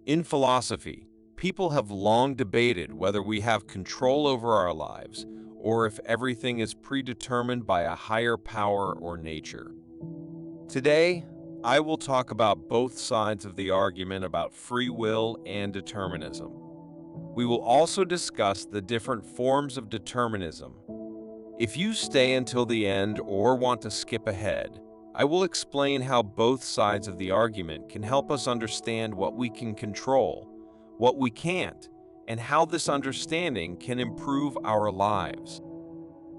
In philosophy, people have long debated whether we have control over our lives or if everything is predetermined by a higher power or nature. Today, I will talk about both sides of the argument about free will and determinism. We will also discuss the different forms of determinism. If you stay until the end or want to skip ahead, I will explain how both sides of the argument can help us understand what we can control, what we can't, and how this understanding can improve our lives.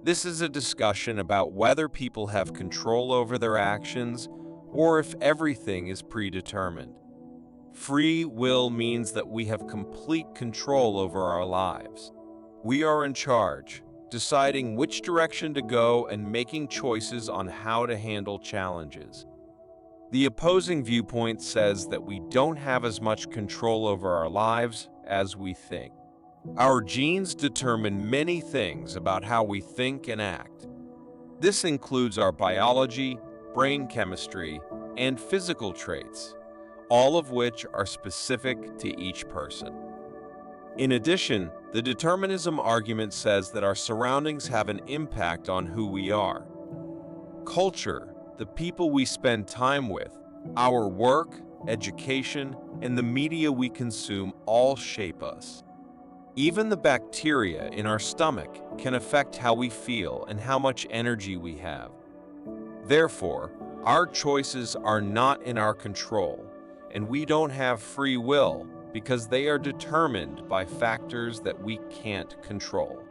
This is a discussion about whether people have control over their actions or if everything is predetermined. Free will means that we have complete control over our lives. We are in charge, deciding which direction to go and making choices on how to handle challenges. The opposing viewpoint says that we don't have as much control over our lives as we think. Our genes determine many things about how we think and act. This includes our biology, brain chemistry, and physical traits, all of which are specific to each person. In addition, the determinism argument says that our surroundings have an impact on who we are. Culture, the people we spend time with, our work, education, and the media we consume all shape us. Even the bacteria in our stomach can affect how we feel and how much energy we have. Therefore, our choices are not in our control, and we don't have free will because they are determined by factors that we can't control.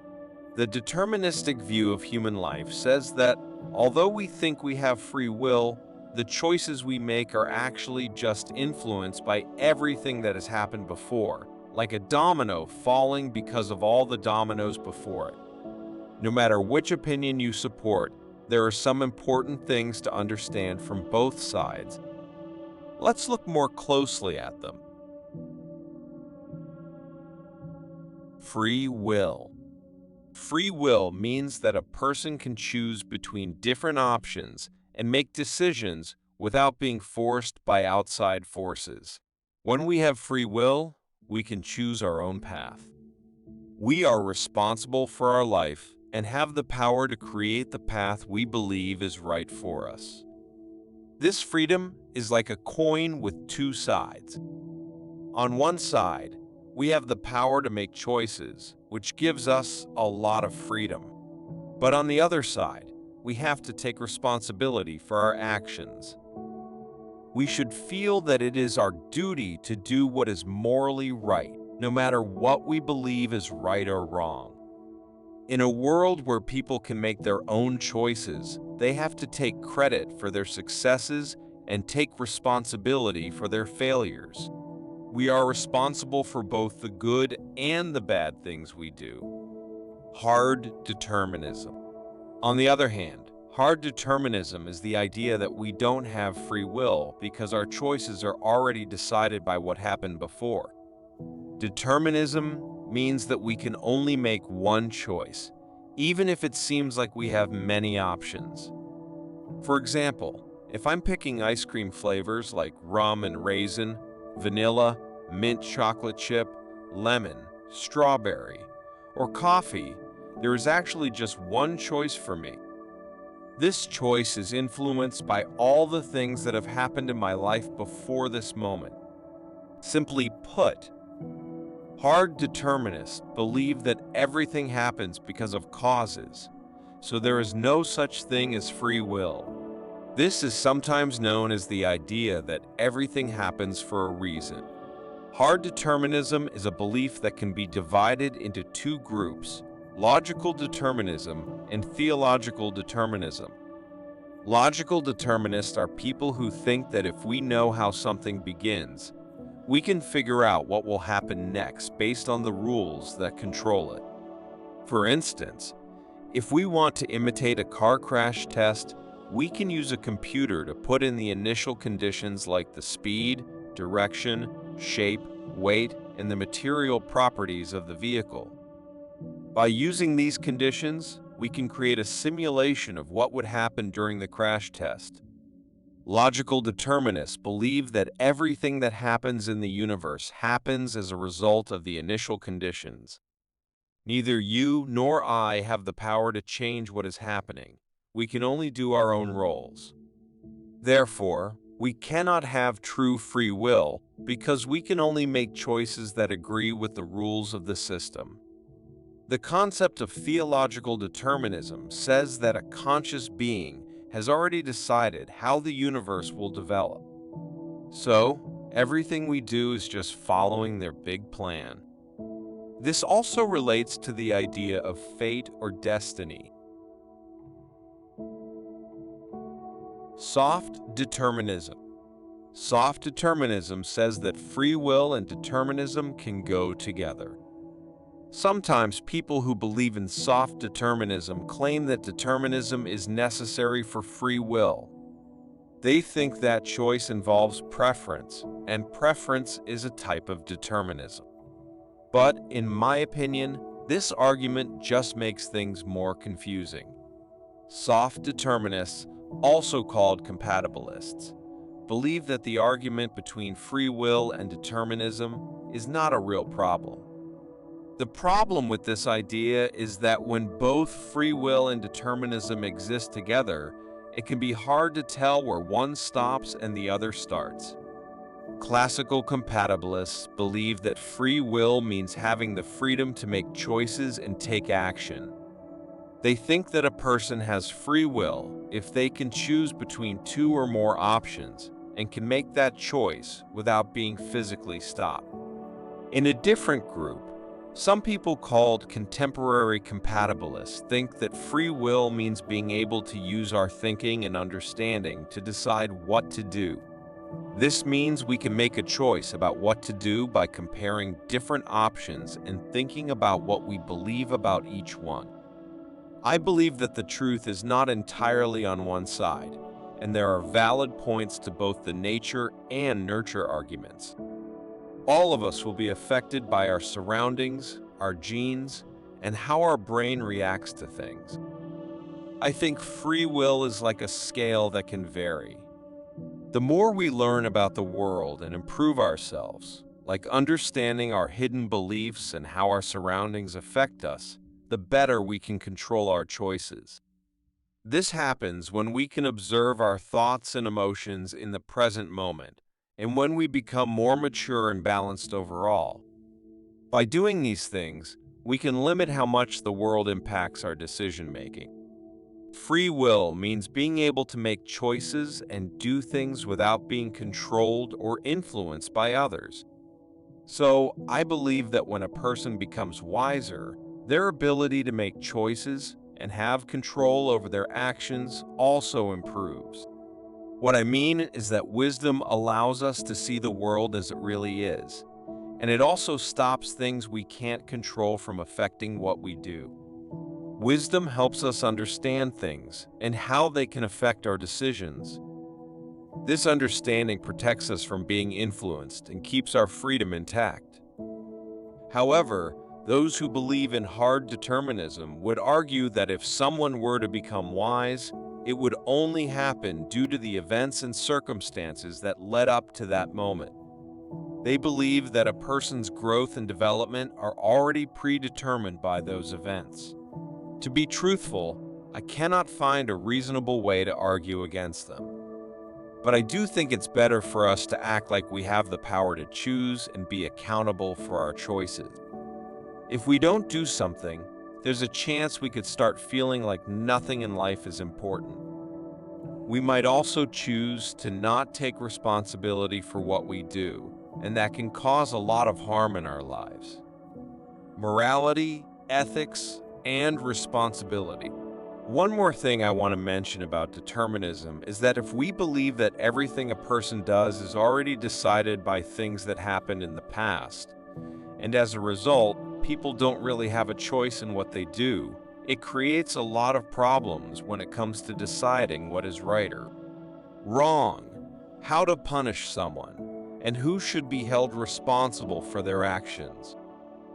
The deterministic view of human life says that although we think we have free will, the choices we make are actually just influenced by everything that has happened before, like a domino falling because of all the dominoes before it. No matter which opinion you support, there are some important things to understand from both sides. Let's look more closely at them. Free will. Free will means that a person can choose between different options and make decisions without being forced by outside forces. When we have free will, we can choose our own path. We are responsible for our life and have the power to create the path we believe is right for us. This freedom is like a coin with two sides. On one side, we have the power to make choices, which gives us a lot of freedom. But on the other side, we have to take responsibility for our actions. We should feel that it is our duty to do what is morally right, no matter what we believe is right or wrong. In a world where people can make their own choices, they have to take credit for their successes and take responsibility for their failures. We are responsible for both the good and the bad things we do. Hard determinism. On the other hand, hard determinism is the idea that we don't have free will because our choices are already decided by what happened before. Determinism means that we can only make one choice, even if it seems like we have many options. For example, if I'm picking ice cream flavors like rum and raisin, vanilla, mint chocolate chip, lemon, strawberry, or coffee, there is actually just one choice for me. This choice is influenced by all the things that have happened in my life before this moment. Simply put, hard determinists believe that everything happens because of causes, so there is no such thing as free will. This is sometimes known as the idea that everything happens for a reason. Hard determinism is a belief that can be divided into two groups: logical determinism and theological determinism. Logical determinists are people who think that if we know how something begins, we can figure out what will happen next based on the rules that control it. For instance, if we want to imitate a car crash test, we can use a computer to put in the initial conditions like the speed, direction, shape, weight, and the material properties of the vehicle. By using these conditions, we can create a simulation of what would happen during the crash test. Logical determinists believe that everything that happens in the universe happens as a result of the initial conditions. Neither you nor I have the power to change what is happening. We can only do our own roles. Therefore, we cannot have true free will because we can only make choices that agree with the rules of the system. The concept of theological determinism says that a conscious being has already decided how the universe will develop. So, everything we do is just following their big plan. This also relates to the idea of fate or destiny. Soft determinism. Soft determinism says that free will and determinism can go together. Sometimes people who believe in soft determinism claim that determinism is necessary for free will. They think that choice involves preference, and preference is a type of determinism. But, in my opinion, this argument just makes things more confusing. Soft determinists, also called compatibilists, believe that the argument between free will and determinism is not a real problem. The problem with this idea is that when both free will and determinism exist together, it can be hard to tell where one stops and the other starts. Classical compatibilists believe that free will means having the freedom to make choices and take action. They think that a person has free will if they can choose between two or more options and can make that choice without being physically stopped. In a different group, some people called contemporary compatibilists think that free will means being able to use our thinking and understanding to decide what to do. This means we can make a choice about what to do by comparing different options and thinking about what we believe about each one. I believe that the truth is not entirely on one side, and there are valid points to both the nature and nurture arguments. All of us will be affected by our surroundings, our genes, and how our brain reacts to things. I think free will is like a scale that can vary. The more we learn about the world and improve ourselves, like understanding our hidden beliefs and how our surroundings affect us, the better we can control our choices. This happens when we can observe our thoughts and emotions in the present moment, and when we become more mature and balanced overall. By doing these things, we can limit how much the world impacts our decision-making. Free will means being able to make choices and do things without being controlled or influenced by others. So, I believe that when a person becomes wiser, their ability to make choices and have control over their actions also improves. What I mean is that wisdom allows us to see the world as it really is, and it also stops things we can't control from affecting what we do. Wisdom helps us understand things and how they can affect our decisions. This understanding protects us from being influenced and keeps our freedom intact. However, those who believe in hard determinism would argue that if someone were to become wise, it would only happen due to the events and circumstances that led up to that moment. They believe that a person's growth and development are already predetermined by those events. To be truthful, I cannot find a reasonable way to argue against them. But I do think it's better for us to act like we have the power to choose and be accountable for our choices. If we don't do something, there's a chance we could start feeling like nothing in life is important. We might also choose to not take responsibility for what we do, and that can cause a lot of harm in our lives. Morality, ethics, and responsibility. One more thing I want to mention about determinism is that if we believe that everything a person does is already decided by things that happened in the past, and as a result, people don't really have a choice in what they do, it creates a lot of problems when it comes to deciding what is right or wrong, how to punish someone, and who should be held responsible for their actions.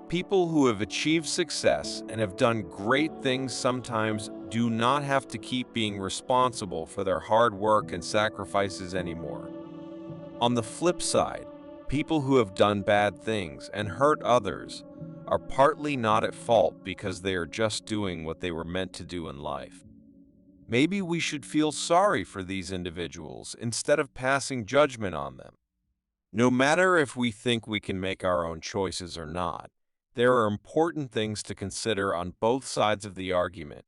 People who have achieved success and have done great things sometimes do not have to keep being responsible for their hard work and sacrifices anymore. On the flip side, people who have done bad things and hurt others are partly not at fault because they are just doing what they were meant to do in life. Maybe we should feel sorry for these individuals instead of passing judgment on them. No matter if we think we can make our own choices or not, there are important things to consider on both sides of the argument,